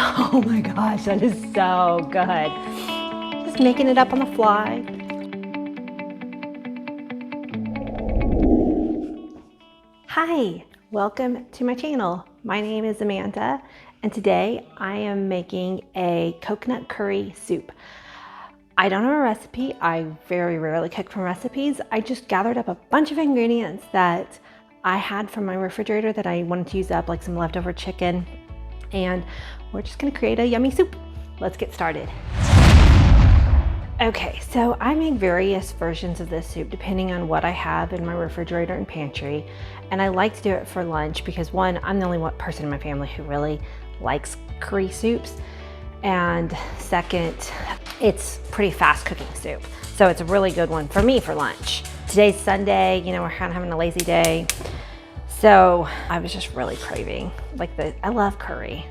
Oh my gosh, that is so good. Just making it up on the fly. Hi, welcome to my channel. My name is Amanda, and today I am making a coconut curry soup. I don't have a recipe. I very rarely cook from recipes. I just gathered up a bunch of ingredients that I had from my refrigerator that I wanted to use up, like some leftover chicken, and we're just gonna create a yummy soup. Let's get started. Okay, so I make various versions of this soup depending on what I have in my refrigerator and pantry. And I like to do it for lunch because one, I'm the only one person in my family who really likes curry soups. And second, it's pretty fast cooking soup. So it's a really good one for me for lunch. Today's Sunday, you know, we're kind of having a lazy day. So I was just really craving, I love curry.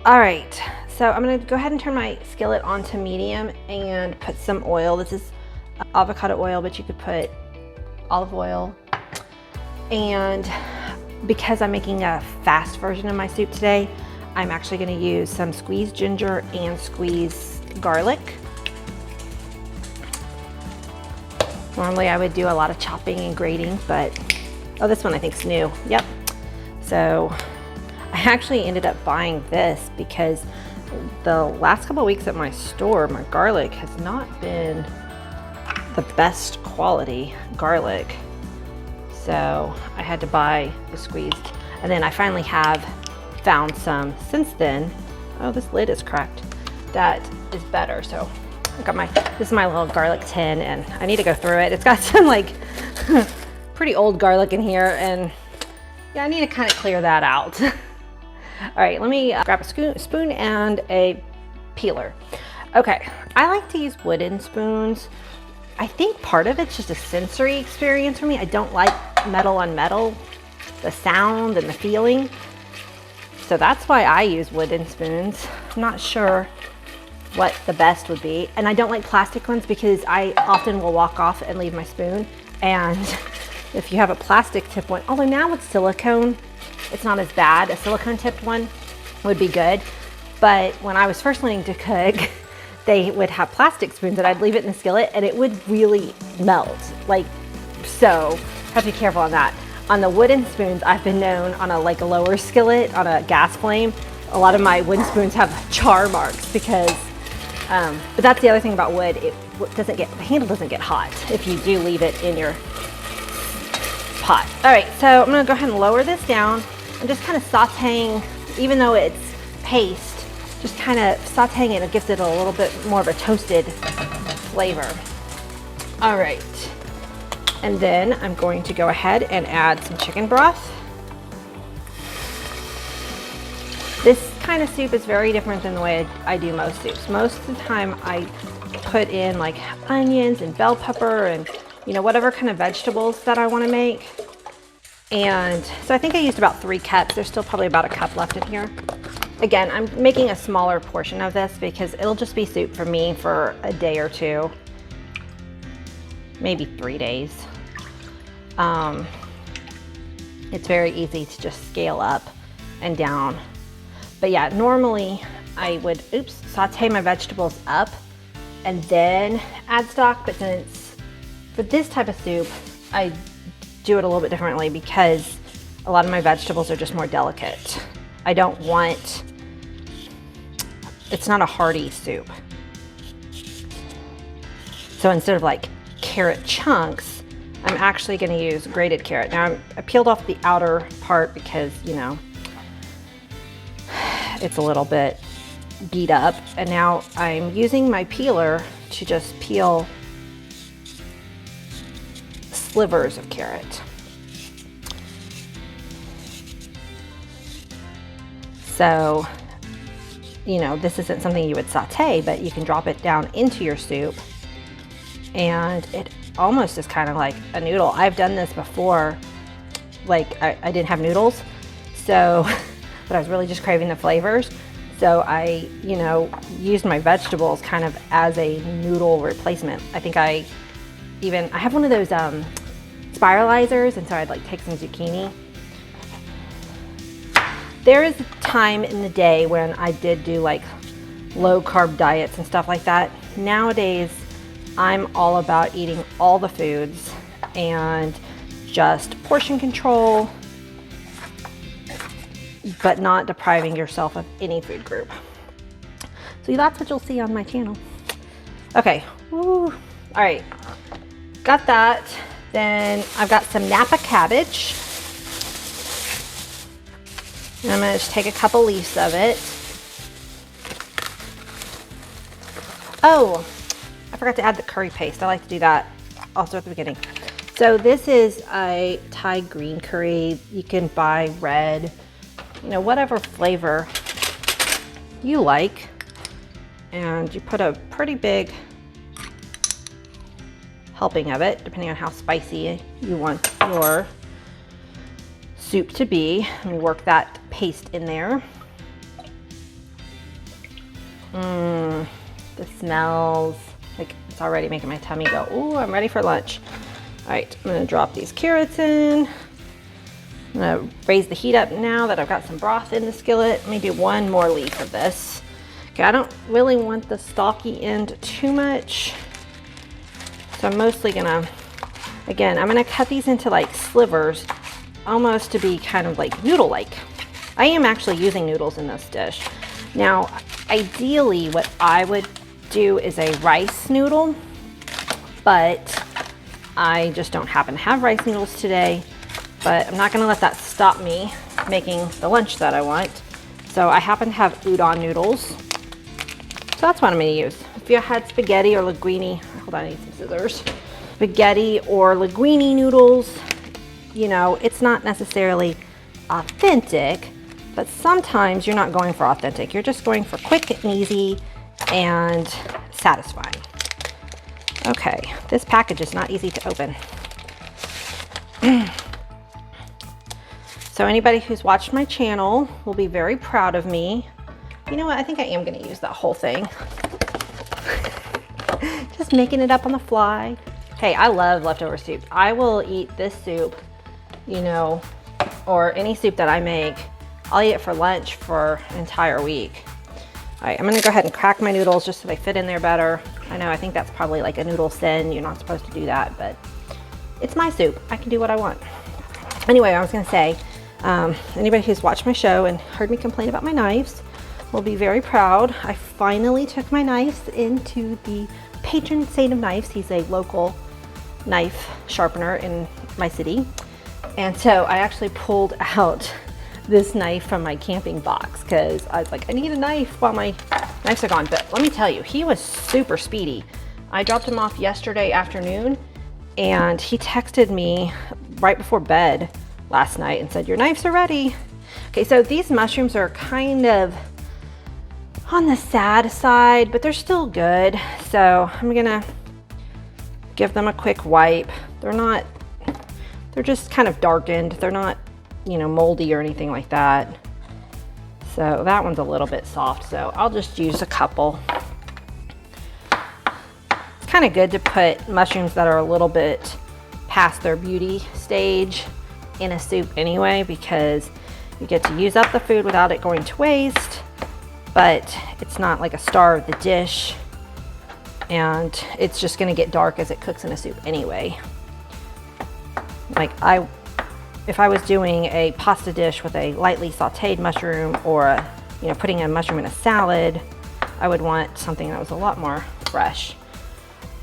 All right, so I'm gonna go ahead and turn my skillet on to medium and put some oil. This is avocado oil, but you could put olive oil. And because I'm making a fast version of my soup today, I'm actually gonna use some squeezed ginger and squeezed garlic. Normally I would do a lot of chopping and grating, but, oh, this one I think is new, yep. So I actually ended up buying this because the last couple of weeks at my store, my garlic has not been the best quality garlic. So I had to buy the squeezed. And then I finally have found some since then. Oh, this lid is cracked. That is better. So I got this is my little garlic tin and I need to go through it. It's got some pretty old garlic in here and yeah, I need to kind of clear that out. All right, let me grab a spoon and a peeler. Okay, I like to use wooden spoons. I think part of it's just a sensory experience for me. I don't like metal on metal, the sound and the feeling. So that's why I use wooden spoons. I'm not sure what the best would be. And I don't like plastic ones because I often will walk off and leave my spoon. And if you have a plastic tip one, although now with silicone, it's not as bad. A silicone tipped one would be good. But when I was first learning to cook, they would have plastic spoons and I'd leave it in the skillet and it would really melt. So have to be careful on that. On the wooden spoons, I've been known on a lower skillet, on a gas flame, a lot of my wooden spoons have char marks because, but that's the other thing about wood, the handle doesn't get hot if you do leave it in your pot. All right, so I'm gonna go ahead and lower this down. I'm just kind of sauteing, even though it's paste, just kind of sauteing it. It gives it a little bit more of a toasted flavor. All right, and then I'm going to go ahead and add some chicken broth. This kind of soup is very different than the way I do most soups. Most of the time I put in onions and bell pepper and whatever kind of vegetables that I want to make. And so I think I used about 3 cups. There's still probably about a cup left in here. Again, I'm making a smaller portion of this because it'll just be soup for me for a day or two, maybe 3 days. It's very easy to just scale up and down. But yeah, normally I would, saute my vegetables up and then add stock, but since for this type of soup, I do it a little bit differently because a lot of my vegetables are just more delicate. I don't want, it's not a hearty soup. So instead of carrot chunks, I'm actually gonna use grated carrot. Now I peeled off the outer part because, it's a little bit beat up. And now I'm using my peeler to just peel slivers of carrot. So, this isn't something you would saute, but you can drop it down into your soup and it almost is kind of like a noodle. I've done this before, I didn't have noodles, so, but I was really just craving the flavors. So I, used my vegetables kind of as a noodle replacement. I think I have one of those spiralizers, and so I'd take some zucchini There is a time in the day when I did do like low carb diets and stuff like that. Nowadays, I'm all about eating all the foods and just portion control, but not depriving yourself of any food group. So that's what you'll see on my channel. Okay, woo. All right, got that. Then I've got some Napa cabbage. And I'm gonna just take a couple leaves of it. Oh, I forgot to add the curry paste. I like to do that also at the beginning. So this is a Thai green curry. You can buy red, you know, whatever flavor you like. And you put a pretty big helping of it, depending on how spicy you want your soup to be. And work that paste in there. This smells like it's already making my tummy go, ooh, I'm ready for lunch. All right, I'm gonna drop these carrots in. I'm gonna raise the heat up now that I've got some broth in the skillet. Let me do one more leaf of this. Okay, I don't really want the stalky end too much. So I'm mostly gonna, again, I'm gonna cut these into like slivers, almost to be kind of like noodle-like. I am actually using noodles in this dish. Now, ideally what I would do is a rice noodle, but I just don't happen to have rice noodles today, but I'm not gonna let that stop me making the lunch that I want. So I happen to have udon noodles. So that's what I'm gonna use. If you had spaghetti or linguine, hold on, I need some scissors. Spaghetti or linguine noodles, you know, it's not necessarily authentic, but sometimes you're not going for authentic. You're just going for quick and easy and satisfying. Okay, this package is not easy to open. So anybody who's watched my channel will be very proud of me. You know what, I think I am gonna use that whole thing. Just making it up on the fly. Hey, I love leftover soup. I will eat this soup, you know, or any soup that I make. I'll eat it for lunch for an entire week. All right, I'm gonna go ahead and crack my noodles just so they fit in there better. I know, I think that's probably like a noodle sin. You're not supposed to do that, but it's my soup. I can do what I want. Anyway, I was gonna say, anybody who's watched my show and heard me complain about my knives will be very proud. I finally took my knives into the patron saint of knives. He's a local knife sharpener in my city. And so I actually pulled out this knife from my camping box because I was like, I need a knife while my knives are gone. But let me tell you, he was super speedy. I dropped him off yesterday afternoon and he texted me right before bed last night and said, your knives are ready. Okay, so these mushrooms are kind of on the sad side, but they're still good. So I'm gonna give them a quick wipe. They're just kind of darkened. They're not, you know, moldy or anything like that. So that one's a little bit soft, so I'll just use a couple. It's kind of good to put mushrooms that are a little bit past their beauty stage in a soup anyway, because you get to use up the food without it going to waste, but it's not like a star of the dish, and it's just gonna get dark as it cooks in a soup anyway. Like if I was doing a pasta dish with a lightly sauteed mushroom or you know, putting a mushroom in a salad, I would want something that was a lot more fresh.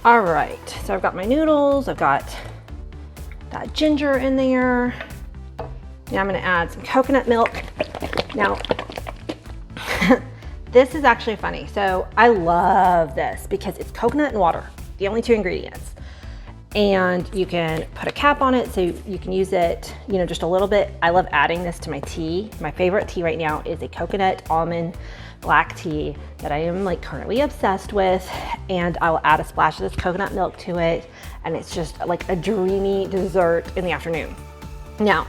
All right, so I've got my noodles, I've got that ginger in there. Now I'm gonna add some coconut milk. Now, this is actually funny. So I love this because it's coconut and water, the only two ingredients. And you can put a cap on it so you can use it, you know, just a little bit. I love adding this to my tea. My favorite tea right now is a coconut almond black tea that I am like currently obsessed with. And I will add a splash of this coconut milk to it. And it's just like a dreamy dessert in the afternoon. Now,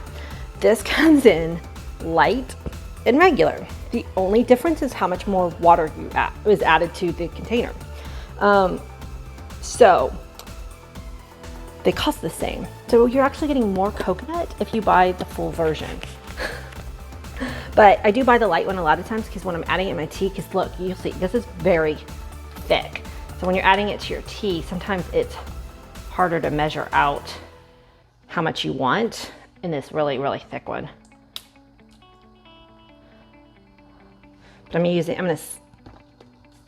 this comes in light and regular. The only difference is how much more water is added to the container. So they cost the same. So you're actually getting more coconut if you buy the full version. But I do buy the light one a lot of times because when I'm adding it in my tea, because look, you'll see, this is very thick. So when you're adding it to your tea, sometimes it's harder to measure out how much you want in this really, really thick one. But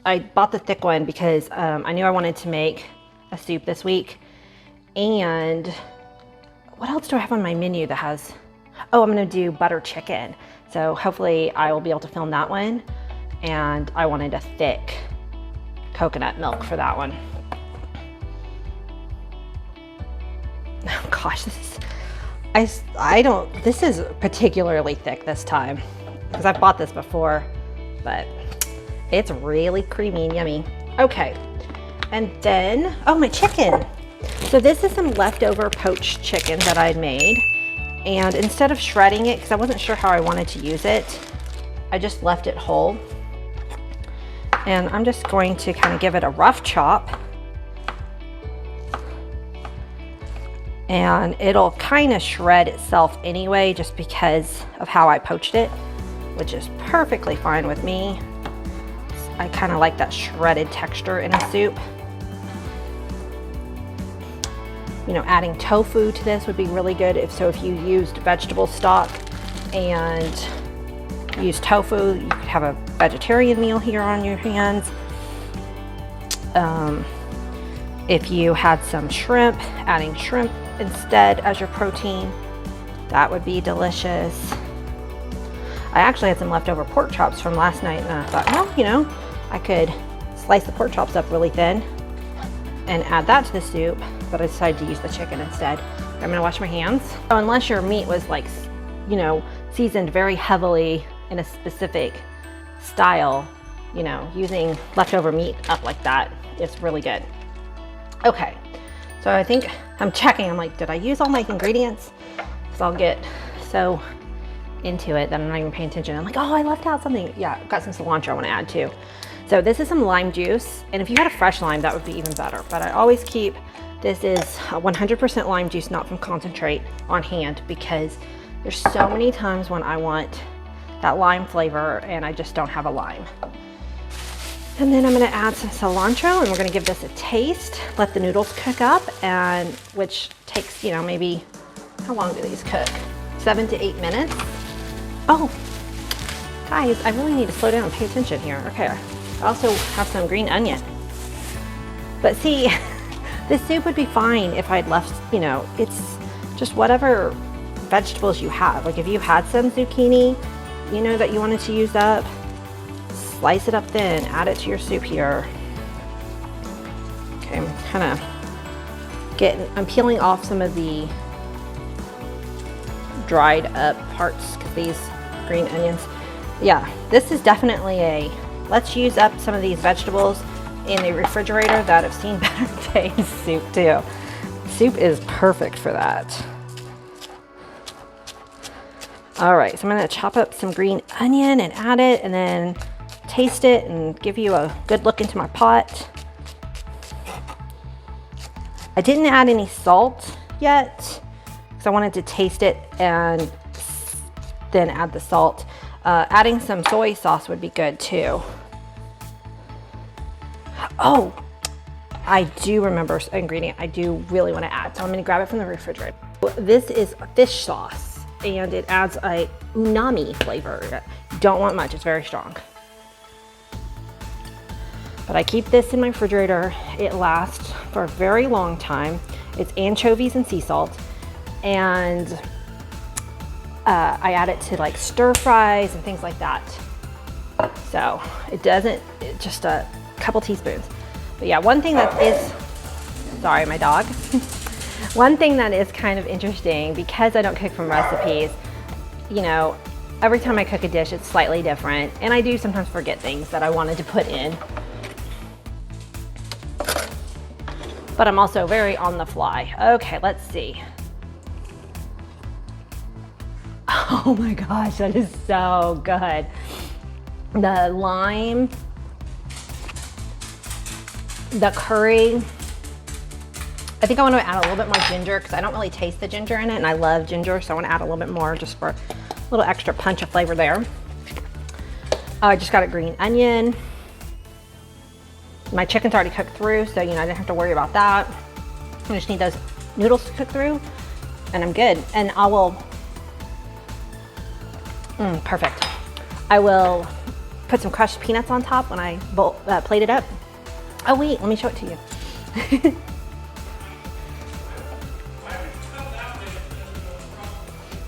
I bought the thick one because I knew I wanted to make a soup this week. And what else do I have on my menu that has, oh, I'm gonna do butter chicken. So hopefully I will be able to film that one. And I wanted a thick coconut milk for that one. Oh gosh, this is particularly thick this time because I've bought this before, but it's really creamy and yummy. Okay, and then, oh, my chicken. So this is some leftover poached chicken that I made. And instead of shredding it, because I wasn't sure how I wanted to use it, I just left it whole. And I'm just going to kind of give it a rough chop. And it'll kind of shred itself anyway, just because of how I poached it, which is perfectly fine with me. I kind of like that shredded texture in a soup. You know, adding tofu to this would be really good. If you used vegetable stock and used tofu, you could have a vegetarian meal here on your hands. If you had some shrimp, adding shrimp instead as your protein, that would be delicious. I actually had some leftover pork chops from last night, and I thought, well, you know, I could slice the pork chops up really thin and add that to the soup, but I decided to use the chicken instead. I'm gonna wash my hands. So unless your meat was like, you know, seasoned very heavily in a specific style, you know, using leftover meat up like that, it's really good. Okay, so I think I'm checking, I'm like, did I use all my ingredients? Because I'll get so into it that I'm not even paying attention. I'm like, oh, I left out something. Yeah, I've got some cilantro I want to add too. So this is some lime juice, and if you had a fresh lime, that would be even better. But I always keep, this is 100% lime juice, not from concentrate, on hand, because there's so many times when I want that lime flavor and I just don't have a lime. And then I'm gonna add some cilantro, and we're gonna give this a taste, let the noodles cook up, and which takes, you know, maybe, how long do these cook? 7 to 8 minutes. Oh, guys, I really need to slow down and pay attention here. Okay, I also have some green onion. But see, this soup would be fine if I'd left, you know, it's just whatever vegetables you have. Like if you had some zucchini, you know, that you wanted to use up, slice it up thin, add it to your soup here. Okay, I'm kind of I'm peeling off some of the dried up parts, because these green onions, yeah, this is definitely let's use up some of these vegetables in the refrigerator that have seen better days soup too. Soup is perfect for that. All right, so I'm gonna chop up some green onion and add it, and then taste it and give you a good look into my pot. I didn't add any salt yet, because I wanted to taste it and then add the salt. Adding some soy sauce would be good too. Oh, I do remember an ingredient I do really want to add, so I'm going to grab it from the refrigerator. This is fish sauce, and it adds a umami flavor. Don't want much, it's very strong. But I keep this in my refrigerator. It lasts for a very long time. It's anchovies and sea salt, and I add it to like stir fries and things like that. So just a couple teaspoons. But yeah, one thing that is, sorry, my dog. One thing that is kind of interesting, because I don't cook from recipes, you know, every time I cook a dish, it's slightly different. And I do sometimes forget things that I wanted to put in. But I'm also very on the fly. Okay, let's see. Oh my gosh, that is so good. The lime, the curry. I think I want to add a little bit more ginger, because I don't really taste the ginger in it, and I love ginger, so I want to add a little bit more just for little extra punch of flavor there. I just got a green onion. My chicken's already cooked through, so I didn't have to worry about that. I just need those noodles to cook through, and I'm good. And I will, perfect. I will put some crushed peanuts on top when I plate it up. Oh wait, let me show it to you.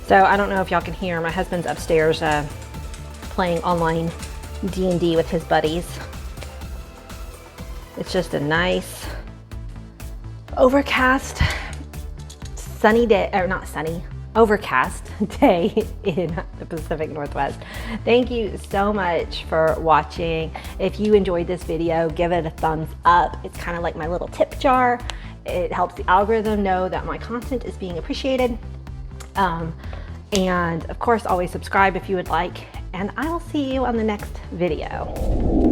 So I don't know if y'all can hear, my husband's upstairs playing online D&D with his buddies. It's just a nice, overcast, sunny day, or not sunny, overcast day in the Pacific Northwest. Thank you so much for watching. If you enjoyed this video, give it a thumbs up. It's kind of like my little tip jar. It helps the algorithm know that my content is being appreciated. And of course, always subscribe if you would like, and I will see you on the next video.